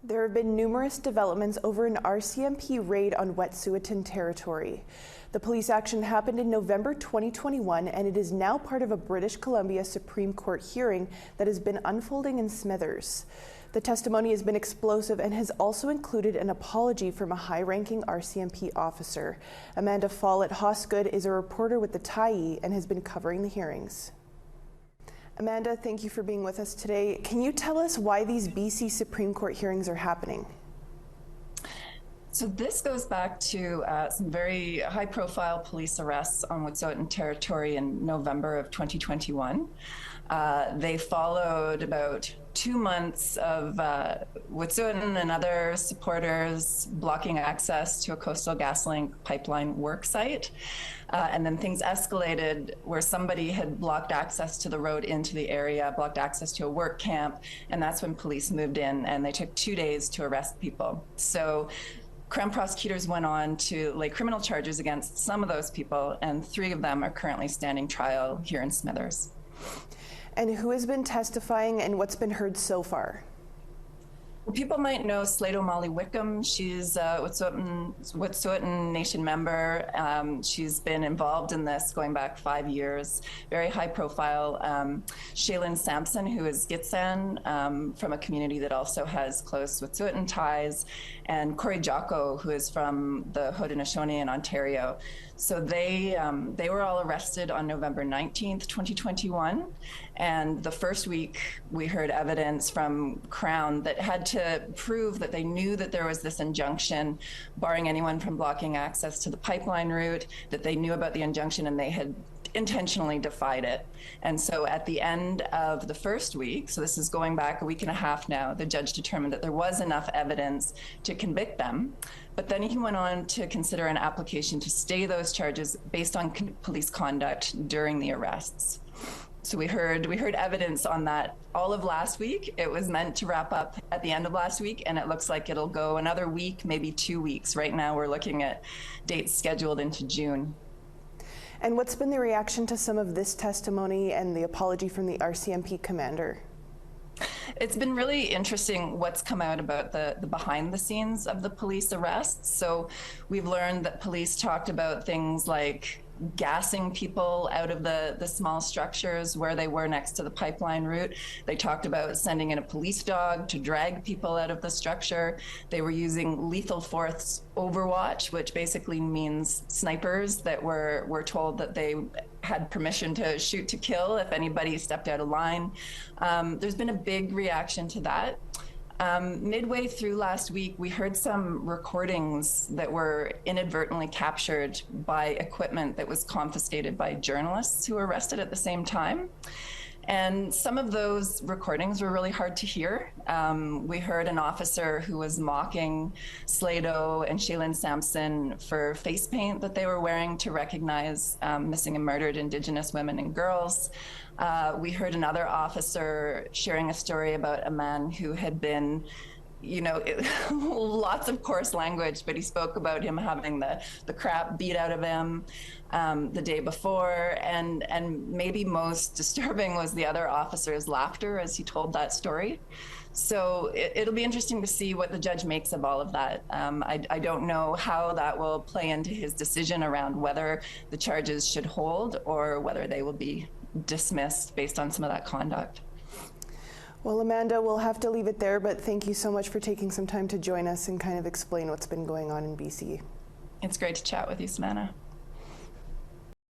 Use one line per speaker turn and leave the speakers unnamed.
There have been numerous developments over an RCMP raid on Wet'suwet'en territory. The police action happened in November 2021, and it is now part of a British Columbia Supreme Court hearing that has been unfolding in Smithers. The testimony has been explosive and has also included an apology from a high-ranking RCMP officer. Amanda Follett Hosgood is a reporter with the Tyee and has been covering the hearings. Amanda, thank you for being with us today. Can you tell us why these BC Supreme Court hearings are happening?
So this goes back to some very high-profile police arrests on Wet'suwet'en territory in November of 2021. They followed about 2 months of Wet'suwet'en and other supporters blocking access to a Coastal GasLink pipeline work site. And then things escalated where somebody had blocked access to the road into the area, blocked access to a work camp, and that's when police moved in, and they took 2 days to arrest people. So Crown prosecutors went on to lay criminal charges against some of those people, and 3 of them are currently standing trial here in Smithers.
And who has been testifying and what's been heard so far?
Well, people might know Slato Molly Wickham. She's a Wet'suwet'en Nation member. She's been involved in this going back 5 years, very high profile. Shaylin Sampson, who is Gitxsan, from a community that also has close Wet'suwet'en ties, and Corey Jocko, who is from the Haudenosaunee in Ontario. So they were all arrested on November 19th, 2021. And the first week we heard evidence from Crown that had to prove that they knew that there was this injunction barring anyone from blocking access to the pipeline route, that they knew about the injunction and they had intentionally defied it. And so at the end of the first week, so this is going back a week and a half now, the judge determined that there was enough evidence to convict them. But then he went on to consider an application to stay those charges based on police conduct during the arrests. So we heard evidence on that all of last week. It was meant to wrap up at the end of last week, and it looks like it'll go another week, maybe 2 weeks. Right now we're looking at dates scheduled into June.
And what's been the reaction to some of this testimony and the apology from the RCMP commander?
It's been really interesting what's come out about the behind the scenes of the police arrests. So we've learned that police talked about things like gassing people out of the small structures where they were next to the pipeline route. They talked about sending in a police dog to drag people out of the structure. They were using lethal force overwatch, which basically means snipers that were told that they had permission to shoot to kill if anybody stepped out of line. There's been a big reaction to that. Midway through last week, we heard some recordings that were inadvertently captured by equipment that was confiscated by journalists who were arrested at the same time. And some of those recordings were really hard to hear. We heard an officer who was mocking Slato and Shaylin Sampson for face paint that they were wearing to recognize missing and murdered Indigenous women and girls. We heard another officer sharing a story about a man who had been, lots of coarse language, but he spoke about him having the crap beat out of him the day before. And maybe most disturbing was the other officer's laughter as he told that story. So it'll be interesting to see what the judge makes of all of that. I don't know how that will play into his decision around whether the charges should hold or whether they will be dismissed based on some of that conduct.
Well, Amanda, we'll have to leave it there, but thank you so much for taking some time to join us and kind of explain what's been going on in BC.
It's great to chat with you, Samantha.